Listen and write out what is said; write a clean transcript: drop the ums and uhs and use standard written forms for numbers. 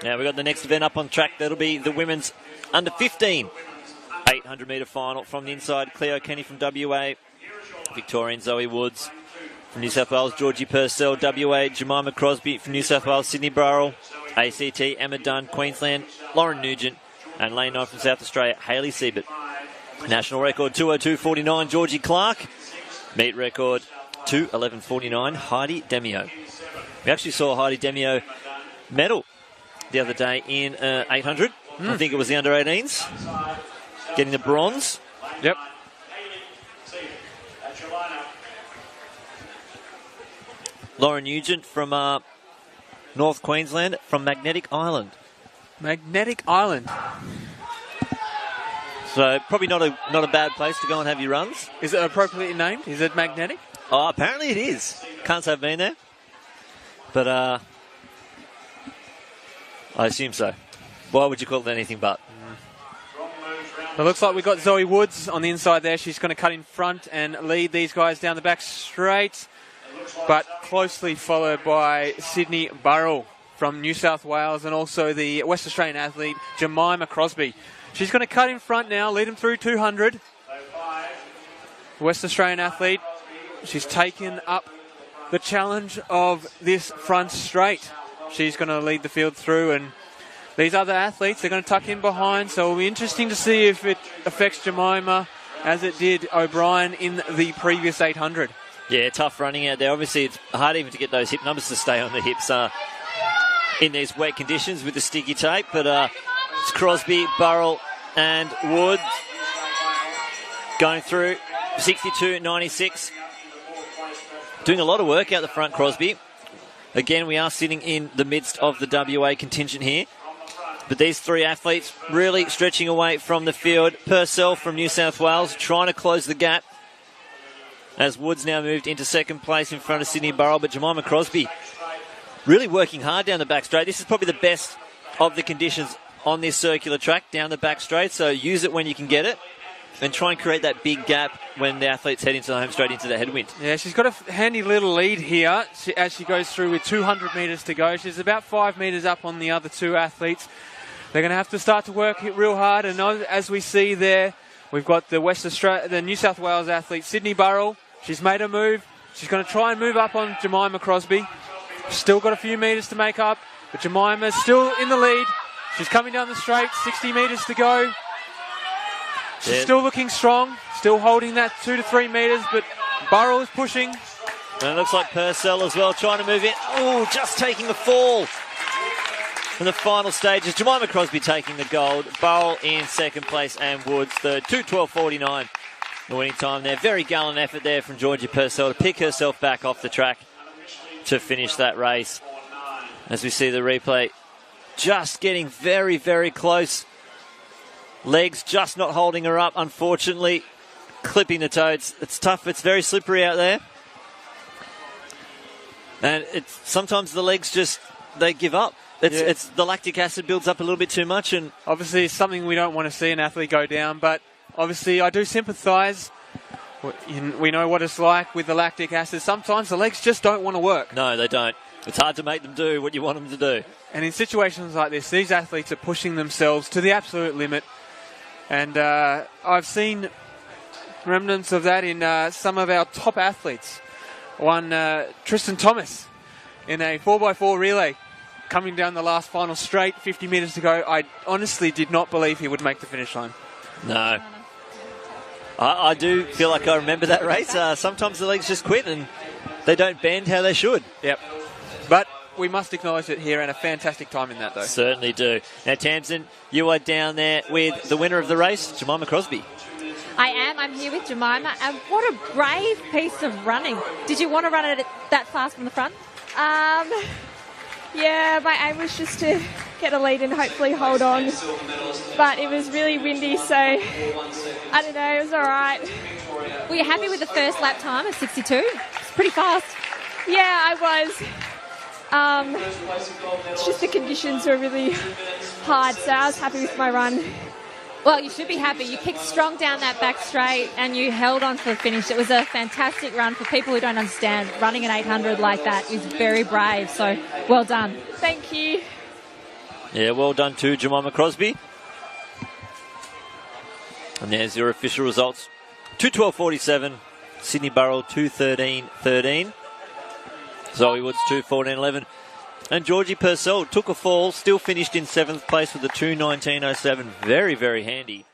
Now we've got the next event up on track. That'll be the women's under 15 800 metre final. From the inside, Cleo Kenny from WA, Victorian Zoe Woods from New South Wales, Georgie Purcell, WA, Jemima Crosby from New South Wales, Sydney Burrell, ACT, Emma Dunn, Queensland, Lauren Nugent, and lane 9 from South Australia, Hayley Siebert. National record 2:02.49, Georgie Clark. Meet record 2:11.49, Heidi Demio. We actually saw Heidi Demio medal the other day in 800. I think it was the under 18s, getting the bronze. Yep. Lauren Nugent from North Queensland, from Magnetic Island. Magnetic Island. So probably not a bad place to go and have your runs. Is it appropriately named? Is it Magnetic? Oh, apparently it is. Can't say I've been there. But I assume so. Why would you call it anything but? It looks like we've got Zoe Woods on the inside there. She's going to cut in front and lead these guys down the back straight, but closely followed by Sydney Burrell from New South Wales and also the West Australian athlete Jemima Crosby. She's going to cut in front now, lead them through 200. West Australian athlete, she's taken up the challenge of this front straight. She's going to lead the field through, and these other athletes are going to tuck in behind, so it'll be interesting to see if it affects Jemima as it did O'Brien in the previous 800. Yeah, tough running out there. Obviously, it's hard even to get those hip numbers to stay on the hips in these wet conditions with the sticky tape, but it's Crosby, Burrell and Wood going through 62.96. Doing a lot of work out the front, Crosby. Again, we are sitting in the midst of the WA contingent here. But these three athletes really stretching away from the field. Purcell from New South Wales trying to close the gap, as Woods now moved into second place in front of Sydney Burrell. But Jemima Crosby really working hard down the back straight. This is probably the best of the conditions on this circular track, down the back straight. So use it when you can get it and try and create that big gap when the athletes head into the home straight into the headwind. Yeah, she's got a handy little lead here as she goes through with 200 metres to go. She's about 5 metres up on the other two athletes. They're going to have to start to work it real hard, and as we see there, we've got the New South Wales athlete Sydney Burrell. She's made a move. She's going to try and move up on Jemima Crosby. Still got a few metres to make up, but Jemima's still in the lead. She's coming down the straight, 60 metres to go. She's still looking strong, still holding that 2 to 3 metres, but Burrell is pushing. And it looks like Purcell as well, trying to move in. Oh, just taking the fall in the final stages. Jemima Crosby taking the gold. Burrell in second place and Woods third. 2:12.49 the winning time there. Very gallant effort there from Georgie Purcell to pick herself back off the track to finish that race. As we see the replay, just getting very, very close. Legs just not holding her up, unfortunately. Clipping the toe. It's tough. It's very slippery out there. And sometimes the legs they give up. It's the lactic acid builds up a little bit too much, and obviously it's something we don't want to see an athlete go down, but obviously I do sympathise. We know what it's like with the lactic acid. Sometimes the legs just don't want to work. No, they don't. It's hard to make them do what you want them to do. And in situations like this, these athletes are pushing themselves to the absolute limit. And I've seen remnants of that in some of our top athletes. One, Tristan Thomas, in a 4x4 relay, coming down the last final straight, 50 metres to go. I honestly did not believe he would make the finish line. No. I do feel like I remember that race. Sometimes the legs just quit and they don't bend how they should. Yep. But we must acknowledge it here, and a fantastic time in that, though. Certainly do. Now, Tamsin, you are down there with the winner of the race, Jemima Crosby. I am. I'm here with Jemima, and what a brave piece of running. Did you want to run it that fast from the front? Yeah, my aim was just to get a lead and hopefully hold on. But it was really windy, so I don't know, it was all right. Were you happy with the first lap time of 62? It's pretty fast. Yeah, I was. It's just the conditions were really hard, so I was happy with my run. Well, you should be happy. You kicked strong down that back straight and you held on for the finish. It was a fantastic run. For people who don't understand, running an 800 like that is very brave, so well done. Thank you. Yeah, well done to Jemima Crosby. And there's your official results. 2:12.47. Sydney Burrell 2:13.13. Zoe Woods 2:14.11. And Georgie Purcell took a fall, still finished in 7th place with a 2:19.07. Very, very handy.